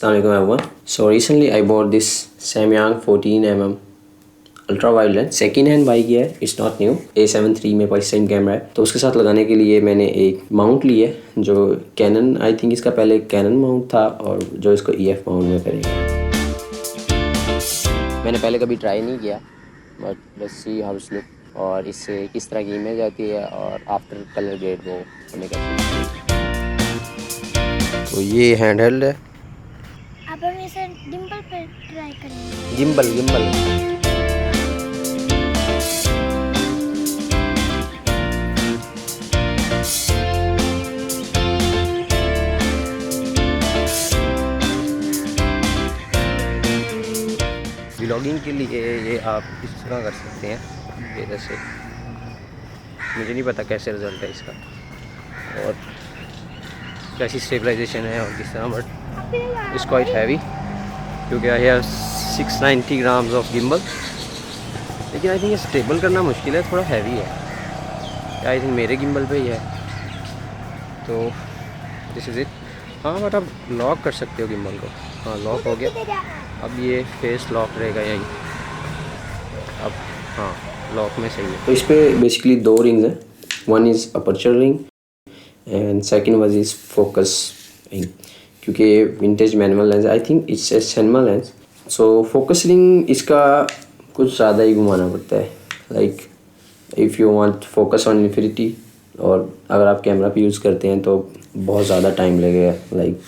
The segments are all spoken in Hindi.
Assalamualaikum everyone. So recently I bought this Samyang 14mm ultra wide lens second hand bike है, it's not new. A7 III में पाकिस्तानी कैमरा है, तो उसके साथ लगाने के लिए मैंने एक माउंट ली है जो कैनन, आई थिंक इसका पहले कैनन माउंट था और जो इसको EF माउंट में करेंगे। मैंने पहले कभी ट्राई नहीं किया, but let's see how it's look और इससे किस तरह की इमेज आती है और आफ्टर कलर ग्रेड वो हमें कैसे। तो ये हैंड हेल्ड है। अब हम इसे गिम्बल पे ट्राई करेंगे। गिम्बल व्लॉगिंग के लिए ये आप इस तरह कर सकते हैं, ये जैसे मुझे नहीं पता कैसे रिज़ल्ट है इसका और कैसी स्टेबलाइजेशन है और किस तरह, बट इट्स क्वाइट हैवी क्योंकि I have 690 grams of gimbal. लेकिन आई थिंक ये स्टेबल करना मुश्किल है, थोड़ा हैवी है, आई थिंक मेरे गिम्बल पे ही है। तो दिस इज़ इट। हाँ बट आप लॉक कर सकते हो गिम्बल को। हाँ लॉक हो गया, अब ये फेस लॉक रहेगा यहीं। अब हाँ लॉक में सही है। तो इस पर बेसिकली दो रिंग्स हैं, one is aperture ring and second was is focus ring, क्योंकि vintage manual lens I think it's a cinema lens. So focus ring इसका कुछ ज़्यादा ही घुमाना पड़ता है, like if you want focus on infinity, और अगर आप कैमरा पे यूज़ करते हैं तो बहुत ज़्यादा टाइम लगेगा। लाइक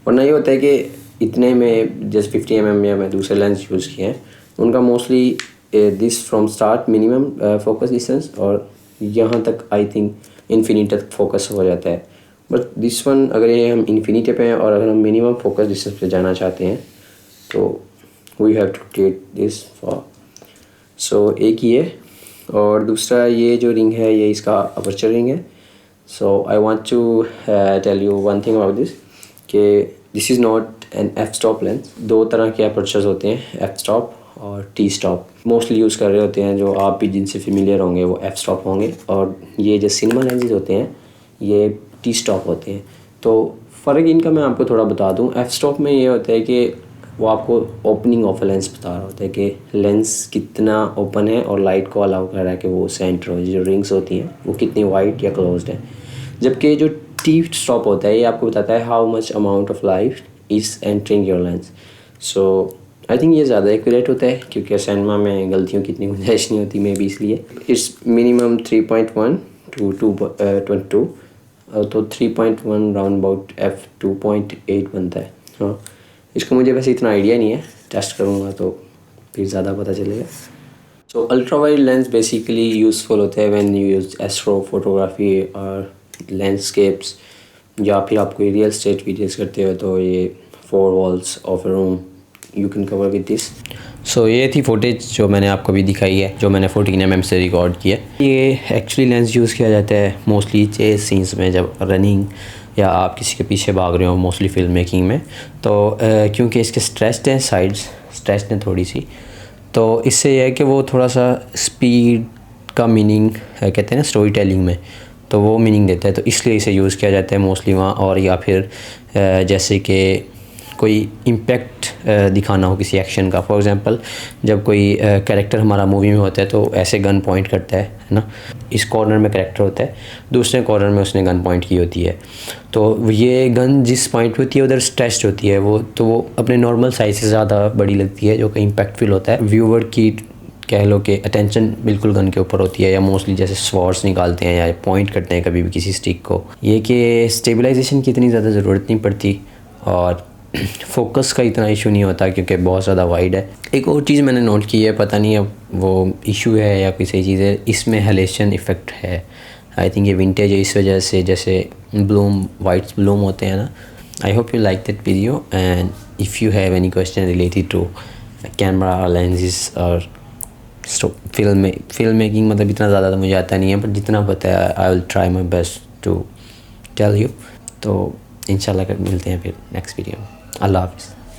वरना ये होता है कि इतने में जैसे 50mm या मैं दूसरे लेंस यूज़ किए हैं उनका mostly this from start minimum focus distance और यहाँ तक आई थिंक इन्फिनिटी तक फोकस हो जाता है। बट दिस वन अगर ये हम इन्फिनिटी पे हैं और अगर हम मिनिमम फोकस डिस्टेंस पे जाना चाहते हैं तो we have to create this for. So एक ये और दूसरा ये जो रिंग है ये इसका अपर्चर रिंग है। So I want to tell you one thing about this कि this is not an F stop lens. दो तरह के अपर्चर्स होते हैं, एफ स्टॉप और टी स्टॉप। मोस्टली यूज़ कर रहे होते हैं जो आप भी जिनसे फेमिलियर होंगे वो एफ स्टॉप होंगे, और ये जो सिनेमा लेंसेज होते हैं ये टी स्टॉप होते हैं। तो फ़र्क इनका मैं आपको थोड़ा बता दूं। एफ स्टॉप में ये होता है कि वो आपको ओपनिंग ऑफ लेंस बता रहा होता है कि लेंस कितना ओपन है और लाइट को अलाउ कर रहा है कि वो सेंटर हो, जो रिंग्स होती हैं वो कितनी वाइड या क्लोज्ड है। जबकि जो टी स्टॉप होता है ये आपको बताता है how much amount of light is entering your lens. So I think ये ज़्यादा एक्यूरेट होता है क्योंकि सिनेमा में गलतियों की इतनी गुंजाइश नहीं होती, मे बी इसलिए। इट्स मिनिमम 3.1 to 2.2, तो 3.1 राउंड अबाउट f2.8 बनता है। हाँ इसको मुझे वैसे इतना आइडिया नहीं है, टेस्ट करूँगा तो फिर ज़्यादा पता चलेगा। So ultra wide lens basically useful होते हैं when you use astro photography और लैंडस्केप्स, या फिर आप कोई रियल स्टेट वीडियोस करते हो तो ये 4 walls of a room you can cover with this. So ये थी फुटेज जो मैंने आपको भी दिखाई है, जो मैंने 14mm से रिकॉर्ड किया। ये एक्चुअली लेंस यूज़ किया जाता है मोस्टली चेस सीन्स में, जब रनिंग या आप किसी के पीछे भाग रहे हो, मोस्टली फिल्म मेकिंग में। तो क्योंकि इसके स्ट्रेच्ड हैं, साइड्स स्ट्रेच्ड हैं थोड़ी सी, तो इससे यह है कि वो थोड़ा सा स्पीड का मीनिंग कहते हैं ना स्टोरी टेलिंग में, तो वो मीनिंग देता है, तो इसलिए इसे यूज़ किया जाता है मोस्टली वहाँ। और या फिर जैसे कि कोई इम्पैक्ट दिखाना हो किसी एक्शन का, फॉर एग्जांपल जब कोई कैरेक्टर हमारा मूवी में होता है तो ऐसे गन पॉइंट करता है ना, इस कॉर्नर में कैरेक्टर होता है, दूसरे कॉर्नर में उसने गन पॉइंट की होती है, तो ये गन जिस पॉइंट होती है उधर स्ट्रेच्ड होती है वो, तो वो अपने नॉर्मल साइज से ज़्यादा बड़ी लगती है, जो कि इम्पैक्टफुल होता है। व्यूअर की कह लो कि अटेंशन बिल्कुल गन के ऊपर होती है, या मोस्टली जैसे स्वॉर्ड्स निकालते हैं या पॉइंट करते हैं कभी भी किसी स्टिक को, ये कि स्टेबलाइजेशन की इतनी ज़्यादा ज़रूरत नहीं पड़ती और फोकस का इतना इशू नहीं होता क्योंकि बहुत ज़्यादा वाइड है। एक और चीज़ मैंने नोट की है, पता नहीं अब वो इशू है या कोई सही चीज़ है, इसमें हेलेशन इफ़ेक्ट है। आई थिंक ये विंटेज है, इस वजह से जैसे ब्लूम वाइट्स ब्लूम होते हैं ना। I hope you like that video and if you have any question related to camera lenses और फिल्म मेकिंग, मतलब इतना ज़्यादा तो मुझे आता नहीं है, बट जितना पता है I will try my best to tell you. तो इंशाल्लाह मिलते हैं फिर नेक्स्ट वीडियो में। अल्लाह हाफ़िज़।